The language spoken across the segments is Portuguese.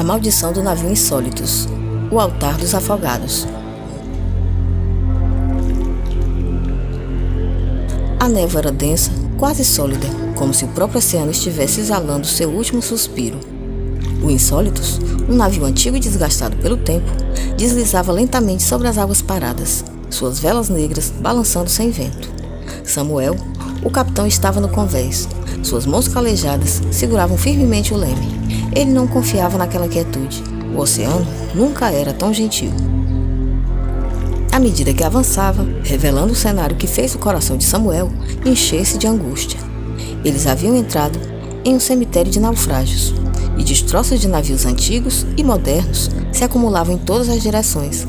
maldição do navio Insólitos, o altar dos afogados. A névoa era densa, quase sólida, como se o próprio oceano estivesse exalando seu último suspiro. O Insólitos, um navio antigo e desgastado pelo tempo, deslizava lentamente sobre as águas paradas, suas velas negras balançando sem vento. Samuel, o capitão, estava no convés. Suas mãos calejadas seguravam firmemente o leme. Ele não confiava naquela quietude. O oceano nunca era tão gentil. À medida que avançava, revelando o cenário que fez o coração de Samuel encher-se de angústia. Eles haviam entrado em um cemitério de naufrágios, e destroços de navios antigos e modernos se acumulavam em todas as direções,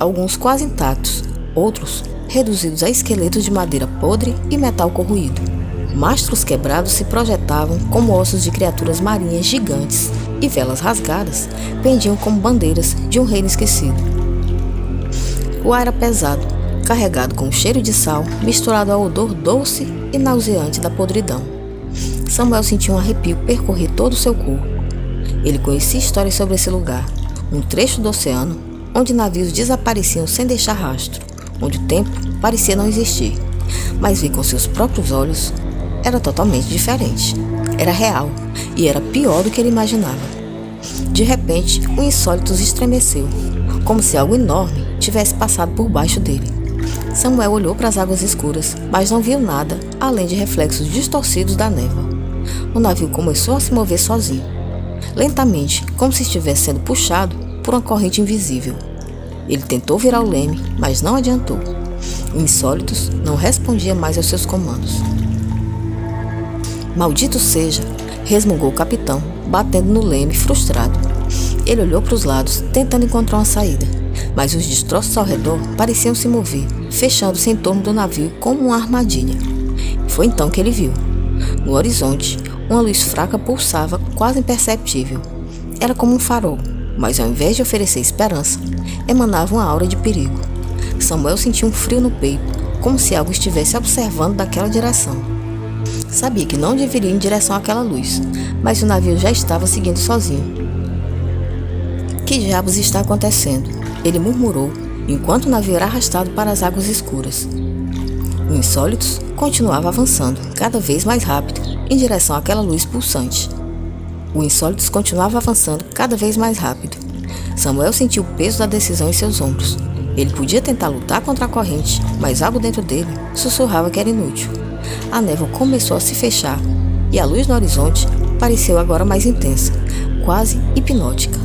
alguns quase intactos, outros reduzidos a esqueletos de madeira podre e metal corroído. Mastros quebrados se projetavam como ossos de criaturas marinhas gigantes, e velas rasgadas pendiam como bandeiras de um reino esquecido. O ar era pesado, carregado com um cheiro de sal misturado ao odor doce e nauseante da podridão. Samuel sentiu um arrepio percorrer todo o seu corpo. Ele conhecia histórias sobre esse lugar, um trecho do oceano onde navios desapareciam sem deixar rastro, onde o tempo parecia não existir. Mas ver com seus próprios olhos era totalmente diferente. Era real e era pior do que ele imaginava. De repente, o Insólitos estremeceu, como se algo enorme tivesse passado por baixo dele. Samuel olhou para as águas escuras, mas não viu nada além de reflexos distorcidos da névoa. O navio começou a se mover sozinho, lentamente, como se estivesse sendo puxado por uma corrente invisível. Ele tentou virar o leme, mas não adiantou. O Insólitos não respondia mais aos seus comandos. Maldito seja, resmungou o capitão, batendo no leme, frustrado. Ele olhou para os lados, tentando encontrar uma saída, mas os destroços ao redor pareciam se mover, fechando-se em torno do navio como uma armadilha. Foi então que ele viu. No horizonte, uma luz fraca pulsava, quase imperceptível. Era como um farol, mas ao invés de oferecer esperança, emanava uma aura de perigo. Samuel sentiu um frio no peito, como se algo estivesse observando daquela direção. Sabia que não deveria ir em direção àquela luz, mas o navio já estava seguindo sozinho. Que diabos está acontecendo? Ele murmurou, enquanto o navio era arrastado para as águas escuras. O Insólitos continuava avançando, cada vez mais rápido, em direção àquela luz pulsante. O Insólitos continuava avançando cada vez mais rápido. Samuel sentiu o peso da decisão em seus ombros. Ele podia tentar lutar contra a corrente, mas algo dentro dele sussurrava que era inútil. A névoa começou a se fechar, e a luz no horizonte pareceu agora mais intensa, quase hipnótica.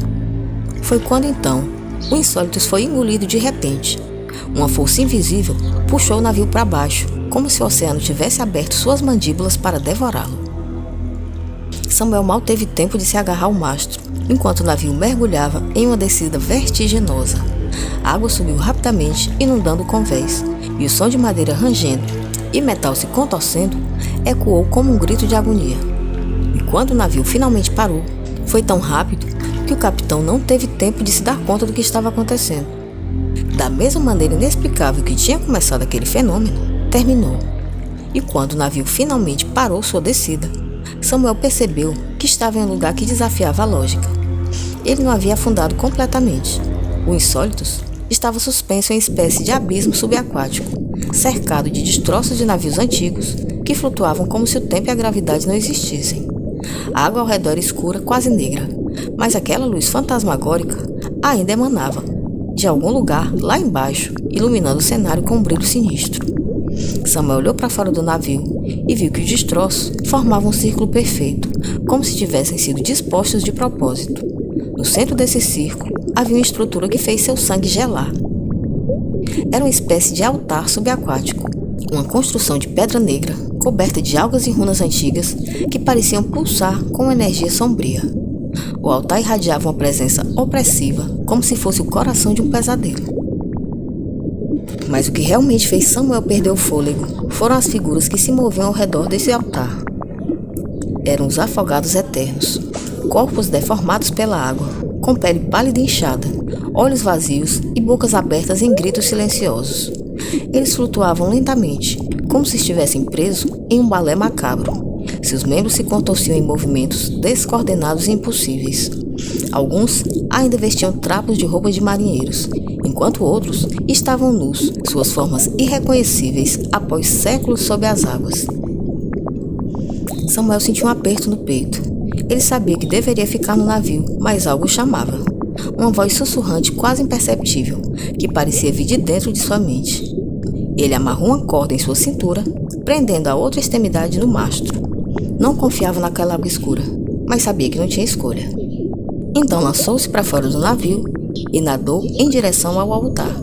Foi quando então o Insólitos foi engolido de repente. Uma força invisível puxou o navio para baixo, como se o oceano tivesse aberto suas mandíbulas para devorá-lo. Samuel mal teve tempo de se agarrar ao mastro, enquanto o navio mergulhava em uma descida vertiginosa. A água subiu rapidamente, inundando o convés, e o som de madeira rangendo e metal se contorcendo ecoou como um grito de agonia. E quando o navio finalmente parou, foi tão rápido que o capitão não teve tempo de se dar conta do que estava acontecendo. Da mesma maneira inexplicável que tinha começado aquele fenômeno, terminou. E quando o navio finalmente parou sua descida, Samuel percebeu que estava em um lugar que desafiava a lógica. Ele não havia afundado completamente. O Insólitos estava suspenso em uma espécie de abismo subaquático, cercado de destroços de navios antigos que flutuavam como se o tempo e a gravidade não existissem. A água ao redor era escura, quase negra, mas aquela luz fantasmagórica ainda emanava de algum lugar lá embaixo, iluminando o cenário com um brilho sinistro. Samuel olhou para fora do navio e viu que os destroços formavam um círculo perfeito, como se tivessem sido dispostos de propósito. No centro desse círculo havia uma estrutura que fez seu sangue gelar. Era uma espécie de altar subaquático, uma construção de pedra negra, coberta de algas e runas antigas que pareciam pulsar com uma energia sombria. O altar irradiava uma presença opressiva, como se fosse o coração de um pesadelo. Mas o que realmente fez Samuel perder o fôlego foram as figuras que se moviam ao redor desse altar. Eram os afogados eternos, corpos deformados pela água, com pele pálida e inchada, olhos vazios e bocas abertas em gritos silenciosos. Eles flutuavam lentamente, como se estivessem presos em um balé macabro. Seus membros se contorciam em movimentos descoordenados e impossíveis. Alguns ainda vestiam trapos de roupa de marinheiros, enquanto outros estavam nus, suas formas irreconhecíveis após séculos sob as águas. Samuel sentiu um aperto no peito. Ele sabia que deveria ficar no navio, mas algo o chamava. Uma voz sussurrante quase imperceptível, que parecia vir de dentro de sua mente. Ele amarrou uma corda em sua cintura, prendendo a outra extremidade no mastro. Não confiava naquela água escura, mas sabia que não tinha escolha. Então lançou-se para fora do navio e nadou em direção ao altar,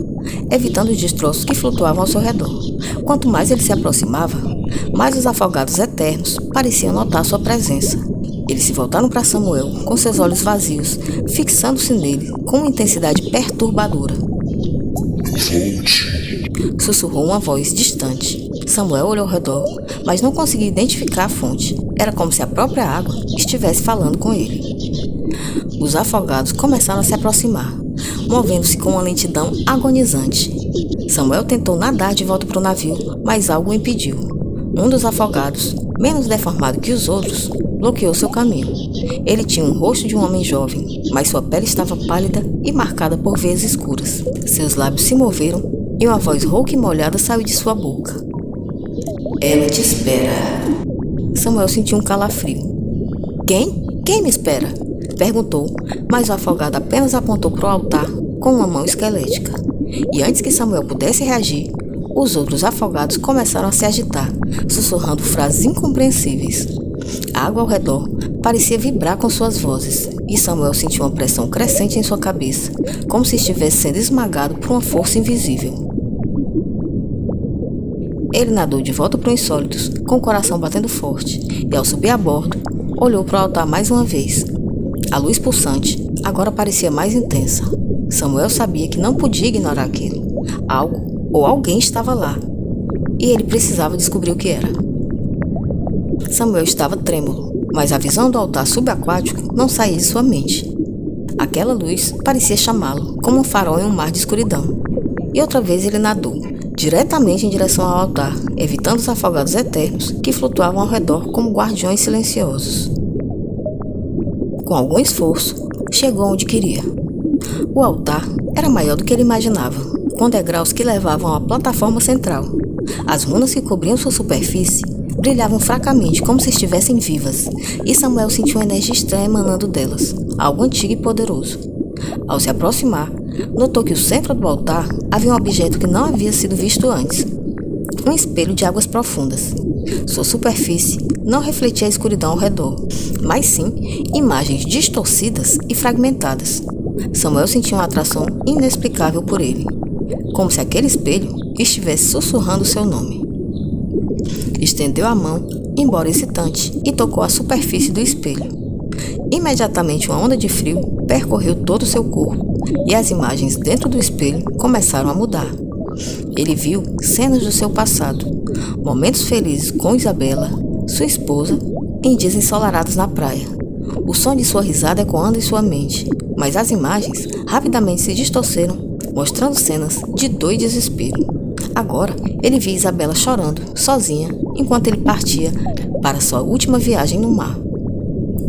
evitando os destroços que flutuavam ao seu redor. Quanto mais ele se aproximava, mais os afogados eternos pareciam notar sua presença. Eles se voltaram para Samuel com seus olhos vazios, fixando-se nele com uma intensidade perturbadora. Volte! Sussurrou uma voz distante. Samuel olhou ao redor, mas não conseguia identificar a fonte. Era como se a própria água estivesse falando com ele. Os afogados começaram a se aproximar, movendo-se com uma lentidão agonizante. Samuel tentou nadar de volta para o navio, mas algo o impediu. Um dos afogados, menos deformado que os outros, bloqueou seu caminho. Ele tinha um rosto de um homem jovem, mas sua pele estava pálida e marcada por veias escuras. Seus lábios se moveram e uma voz rouca e molhada saiu de sua boca. Ela te espera. Samuel sentiu um calafrio. Quem? Quem me espera? Perguntou, mas o afogado apenas apontou para o altar com uma mão esquelética. E antes que Samuel pudesse reagir, os outros afogados começaram a se agitar, sussurrando frases incompreensíveis. A água ao redor parecia vibrar com suas vozes, e Samuel sentiu uma pressão crescente em sua cabeça, como se estivesse sendo esmagado por uma força invisível. Ele nadou de volta para o Insólitos, com o coração batendo forte, e ao subir a bordo, olhou para o altar mais uma vez. A luz pulsante agora parecia mais intensa. Samuel sabia que não podia ignorar aquilo. Algo ou alguém estava lá, e ele precisava descobrir o que era. Samuel estava trêmulo, mas a visão do altar subaquático não saía de sua mente. Aquela luz parecia chamá-lo, como um farol em um mar de escuridão. E outra vez ele nadou, diretamente em direção ao altar, evitando os afogados eternos que flutuavam ao redor como guardiões silenciosos. Com algum esforço, chegou onde queria. O altar era maior do que ele imaginava, com degraus que levavam à plataforma central. As runas que cobriam sua superfície brilhavam fracamente como se estivessem vivas, e Samuel sentiu uma energia estranha emanando delas, algo antigo e poderoso. Ao se aproximar, notou que no centro do altar havia um objeto que não havia sido visto antes. Um espelho de águas profundas. Sua superfície não refletia a escuridão ao redor, mas sim imagens distorcidas e fragmentadas. Samuel sentiu uma atração inexplicável por ele, como se aquele espelho estivesse sussurrando seu nome. Estendeu a mão, embora hesitante, e tocou a superfície do espelho. Imediatamente uma onda de frio percorreu todo o seu corpo, e as imagens dentro do espelho começaram a mudar. Ele viu cenas do seu passado, momentos felizes com Isabela, sua esposa, em dias ensolarados na praia. O som de sua risada ecoando em sua mente, mas as imagens rapidamente se distorceram, mostrando cenas de dor e desespero. Agora, ele via Isabela chorando, sozinha, enquanto ele partia para sua última viagem no mar.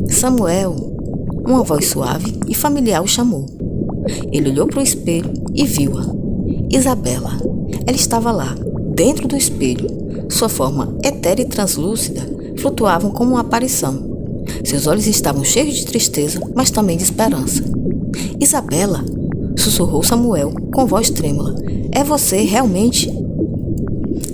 Samuel! Uma voz suave e familiar o chamou. Ele olhou para o espelho e viu-a. Isabela. Ela estava lá, dentro do espelho. Sua forma etérea e translúcida flutuavam como uma aparição. Seus olhos estavam cheios de tristeza, mas também de esperança. Isabela! Sussurrou Samuel, com voz trêmula. É você, realmente?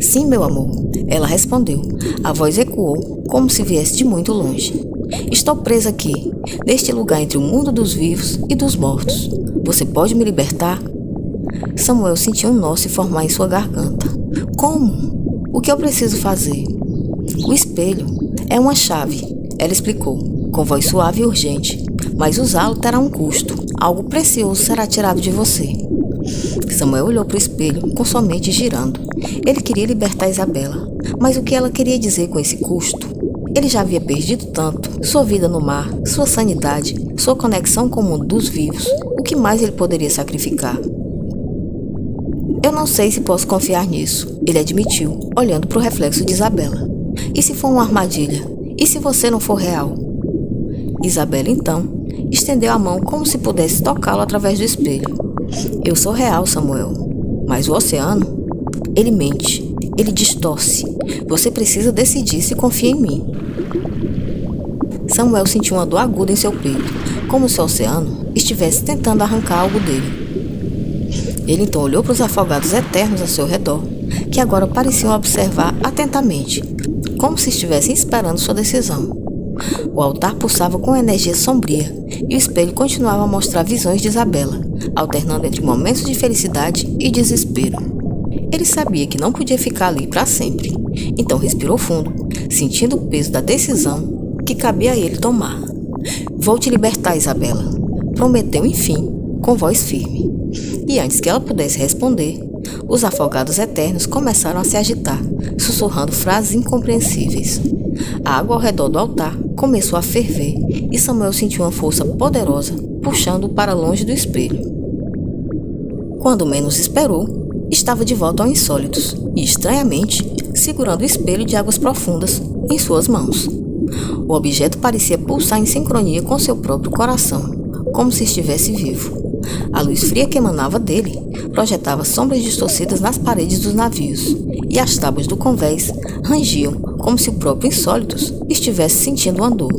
Sim, meu amor. Ela respondeu. A voz ecoou, como se viesse de muito longe. Estou presa aqui, neste lugar entre o mundo dos vivos e dos mortos. Você pode me libertar? Samuel sentiu um nó se formar em sua garganta. Como? O que eu preciso fazer? O espelho é uma chave, ela explicou, com voz suave e urgente. Mas usá-lo terá um custo. Algo precioso será tirado de você. Samuel olhou para o espelho, com sua mente girando. Ele queria libertar Isabela, mas o que ela queria dizer com esse custo? Ele já havia perdido tanto, sua vida no mar, sua sanidade, sua conexão com o mundo dos vivos. O que mais ele poderia sacrificar? Eu não sei se posso confiar nisso, ele admitiu, olhando para o reflexo de Isabela. E se for uma armadilha? E se você não for real? Isabela, então, estendeu a mão como se pudesse tocá-lo através do espelho. Eu sou real, Samuel, mas o oceano, ele mente, ele distorce. Você precisa decidir se confia em mim. Samuel sentiu uma dor aguda em seu peito, como se o oceano estivesse tentando arrancar algo dele. Ele então olhou para os afogados eternos ao seu redor, que agora pareciam observar atentamente, como se estivessem esperando sua decisão. O altar pulsava com energia sombria e o espelho continuava a mostrar visões de Isabela, alternando entre momentos de felicidade e desespero. Ele sabia que não podia ficar ali para sempre, então respirou fundo, sentindo o peso da decisão que cabia a ele tomar. Vou te libertar, Isabela, prometeu enfim, com voz firme. E antes que ela pudesse responder, os afogados eternos começaram a se agitar, sussurrando frases incompreensíveis. A água ao redor do altar começou a ferver e Samuel sentiu uma força poderosa puxando-o para longe do espelho. Quando menos esperou, estava de volta ao Insólitos e, estranhamente, segurando o espelho de águas profundas em suas mãos. O objeto parecia pulsar em sincronia com seu próprio coração, como se estivesse vivo. A luz fria que emanava dele projetava sombras distorcidas nas paredes dos navios, e as tábuas do convés rangiam como se o próprio Insólitos estivesse sentindo uma dor.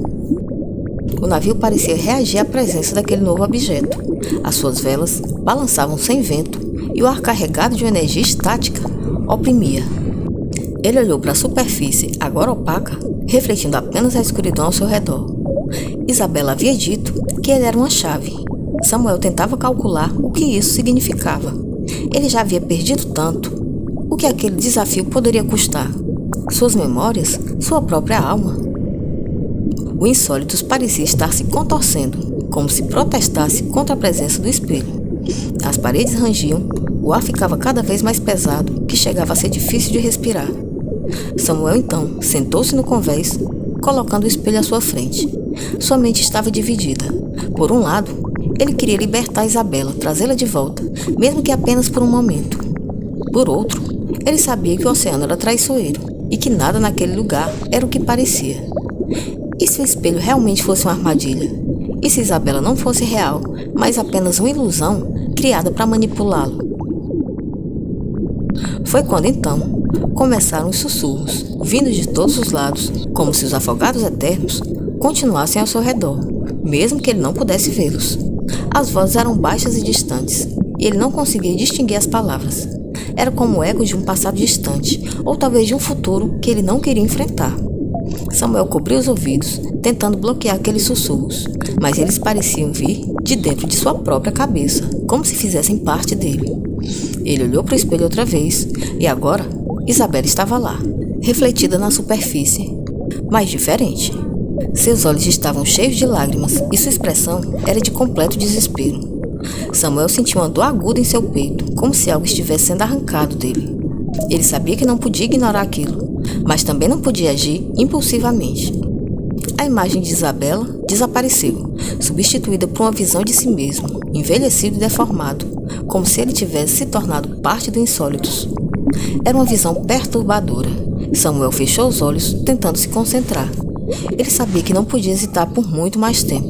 O navio parecia reagir à presença daquele novo objeto. As suas velas balançavam sem vento e o ar carregado de uma energia estática oprimia. Ele olhou para a superfície, agora opaca, refletindo apenas a escuridão ao seu redor. Isabela havia dito que ele era uma chave. Samuel tentava calcular o que isso significava. Ele já havia perdido tanto. O que aquele desafio poderia custar? Suas memórias? Sua própria alma? O Insólitos parecia estar se contorcendo, como se protestasse contra a presença do espelho. As paredes rangiam, o ar ficava cada vez mais pesado, que chegava a ser difícil de respirar. Samuel então sentou-se no convés, colocando o espelho à sua frente. Sua mente estava dividida. Por um lado, ele queria libertar Isabela, trazê-la de volta, mesmo que apenas por um momento. Por outro, ele sabia que o oceano era traiçoeiro e que nada naquele lugar era o que parecia. E se o espelho realmente fosse uma armadilha? E se Isabela não fosse real, mas apenas uma ilusão criada para manipulá-lo? Foi quando então começaram os sussurros, vindos de todos os lados, como se os afogados eternos continuassem ao seu redor, mesmo que ele não pudesse vê-los. As vozes eram baixas e distantes, e ele não conseguia distinguir as palavras. Era como o eco de um passado distante, ou talvez de um futuro que ele não queria enfrentar. Samuel cobriu os ouvidos, tentando bloquear aqueles sussurros, mas eles pareciam vir de dentro de sua própria cabeça, como se fizessem parte dele. Ele olhou para o espelho outra vez, e agora Isabela estava lá, refletida na superfície, mas diferente. Seus olhos estavam cheios de lágrimas e sua expressão era de completo desespero. Samuel sentiu uma dor aguda em seu peito, como se algo estivesse sendo arrancado dele. Ele sabia que não podia ignorar aquilo, mas também não podia agir impulsivamente. A imagem de Isabela desapareceu, substituída por uma visão de si mesmo, envelhecido e deformado, como se ele tivesse se tornado parte do Insólitos. Era uma visão perturbadora. Samuel fechou os olhos, tentando se concentrar. Ele sabia que não podia hesitar por muito mais tempo.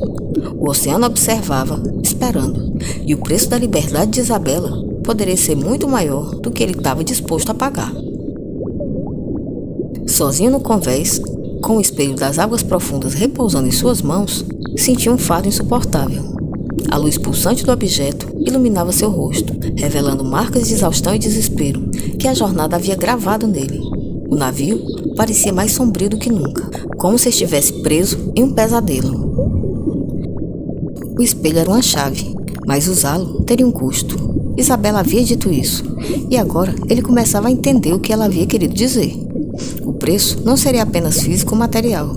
O oceano observava, esperando, e o preço da liberdade de Isabela poderia ser muito maior do que ele estava disposto a pagar. Sozinho no convés, com o espelho das águas profundas repousando em suas mãos, sentia um fardo insuportável. A luz pulsante do objeto iluminava seu rosto, revelando marcas de exaustão e desespero que a jornada havia gravado nele. O navio parecia mais sombrio do que nunca, como se estivesse preso em um pesadelo. O espelho era uma chave, mas usá-lo teria um custo. Isabela havia dito isso, e agora ele começava a entender o que ela havia querido dizer. O preço não seria apenas físico ou material,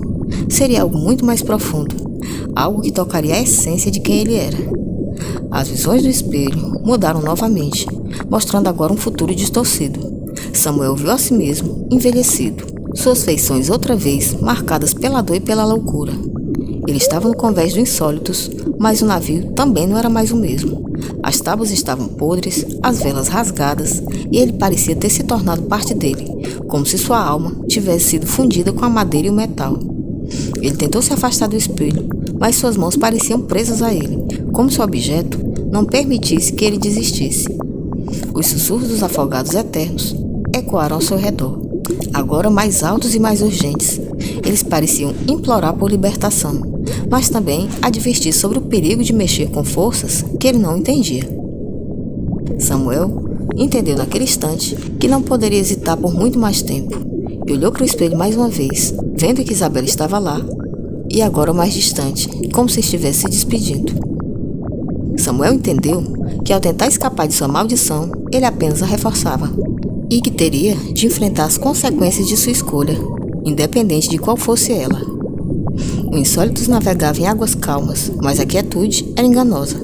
seria algo muito mais profundo, algo que tocaria a essência de quem ele era. As visões do espelho mudaram novamente, mostrando agora um futuro distorcido. Samuel viu a si mesmo envelhecido, suas feições outra vez marcadas pela dor e pela loucura. Ele estava no convés do Insólitos, mas o navio também não era mais o mesmo. As tábuas estavam podres, as velas rasgadas, e ele parecia ter se tornado parte dele, como se sua alma tivesse sido fundida com a madeira e o metal. Ele tentou se afastar do espelho, mas suas mãos pareciam presas a ele, como se o objeto não permitisse que ele desistisse. Os sussurros dos afogados eternos ecoaram ao seu redor, agora mais altos e mais urgentes. Eles pareciam implorar por libertação, mas também advertir sobre o perigo de mexer com forças que ele não entendia. Samuel entendeu naquele instante que não poderia hesitar por muito mais tempo, e olhou para o espelho mais uma vez, vendo que Isabela estava lá, e agora mais distante, como se estivesse se despedindo. Samuel entendeu que ao tentar escapar de sua maldição, ele apenas a reforçava, e que teria de enfrentar as consequências de sua escolha, independente de qual fosse ela. O Insólitos navegava em águas calmas, mas a quietude era enganosa.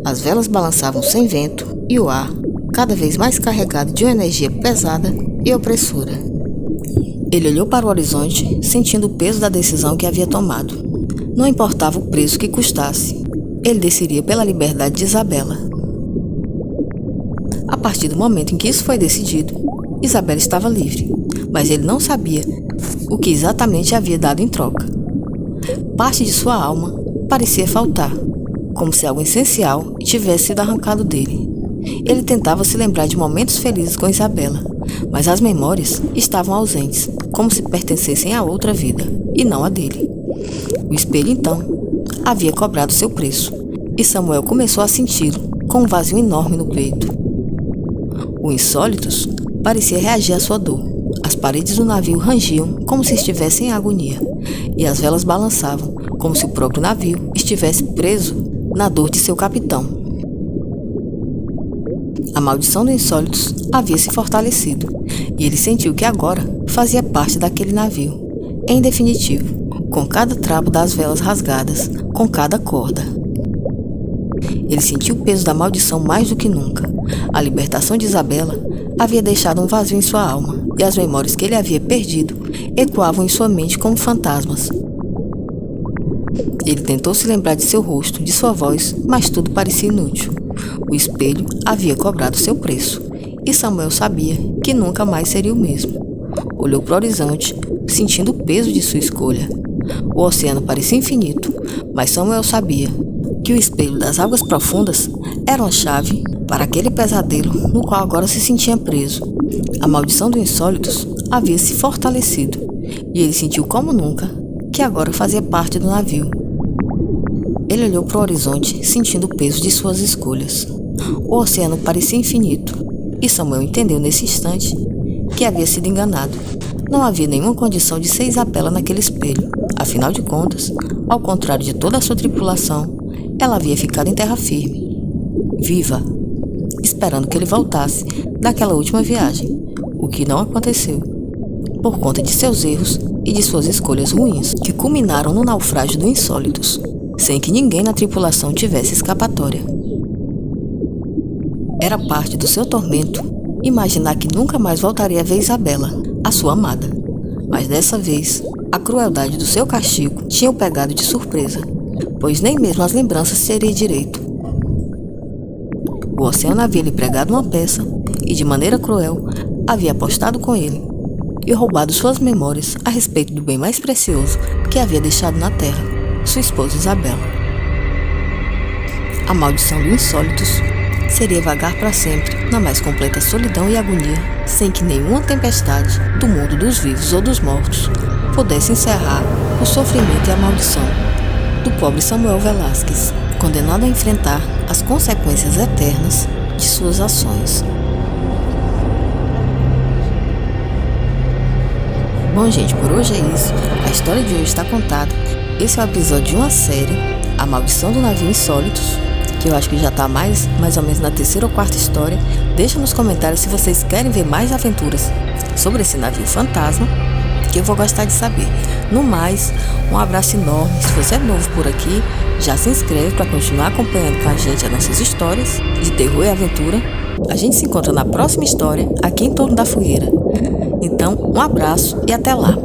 As velas balançavam sem vento e o ar, cada vez mais carregado de uma energia pesada e opressora. Ele olhou para o horizonte, sentindo o peso da decisão que havia tomado. Não importava o preço que custasse, ele decidiria pela liberdade de Isabela. A partir do momento em que isso foi decidido, Isabela estava livre, mas ele não sabia o que exatamente havia dado em troca. Parte de sua alma parecia faltar, como se algo essencial tivesse sido arrancado dele. Ele tentava se lembrar de momentos felizes com Isabela, mas as memórias estavam ausentes, como se pertencessem a outra vida, e não a dele. O espelho, então, havia cobrado seu preço, e Samuel começou a senti-lo com um vazio enorme no peito. O Insólitos parecia reagir à sua dor. As paredes do navio rangiam como se estivessem em agonia, e as velas balançavam como se o próprio navio estivesse preso na dor de seu capitão. A maldição do Insólitos havia se fortalecido, e ele sentiu que agora fazia parte daquele navio. Em definitivo, com cada trapo das velas rasgadas, com cada corda. Ele sentiu o peso da maldição mais do que nunca. A libertação de Isabela havia deixado um vazio em sua alma, e as memórias que ele havia perdido ecoavam em sua mente como fantasmas. Ele tentou se lembrar de seu rosto, de sua voz, mas tudo parecia inútil. O espelho havia cobrado seu preço, e Samuel sabia que nunca mais seria o mesmo. Olhou para o horizonte, sentindo o peso de sua escolha. O oceano parecia infinito, mas Samuel sabia que o espelho das águas profundas era uma chave para aquele pesadelo no qual agora se sentia preso. A maldição do Insólitos havia se fortalecido, e ele sentiu como nunca que agora fazia parte do navio. Ele olhou para o horizonte, sentindo o peso de suas escolhas. O oceano parecia infinito, e Samuel entendeu nesse instante que havia sido enganado. Não havia nenhuma condição de ser Isabela naquele espelho. Afinal de contas, ao contrário de toda a sua tripulação, ela havia ficado em terra firme, viva, esperando que ele voltasse daquela última viagem, o que não aconteceu, por conta de seus erros e de suas escolhas ruins, que culminaram no naufrágio do Insólitos, sem que ninguém na tripulação tivesse escapatória. Era parte do seu tormento imaginar que nunca mais voltaria a ver Isabela, a sua amada. Mas dessa vez, a crueldade do seu castigo tinha o pegado de surpresa, pois nem mesmo as lembranças teria direito. O oceano havia lhe pregado uma peça e, de maneira cruel, havia apostado com ele e roubado suas memórias a respeito do bem mais precioso que havia deixado na terra, sua esposa Isabela. A maldição do Insólitos seria vagar para sempre na mais completa solidão e agonia, sem que nenhuma tempestade do mundo dos vivos ou dos mortos pudesse encerrar o sofrimento e a maldição do pobre Samuel Velázquez, condenado a enfrentar as consequências eternas de suas ações. Bom, gente, por hoje é isso. A história de hoje está contada. Esse é o episódio de uma série, A Maldição do Navio Insólitos, que eu acho que já está mais ou menos na terceira ou quarta história. Deixa nos comentários se vocês querem ver mais aventuras sobre esse navio fantasma, que eu vou gostar de saber. No mais, um abraço enorme. Se você é novo por aqui, já se inscreve para continuar acompanhando com a gente as nossas histórias de terror e aventura. A gente se encontra na próxima história, aqui em Torno da Fogueira. Então, um abraço e até lá!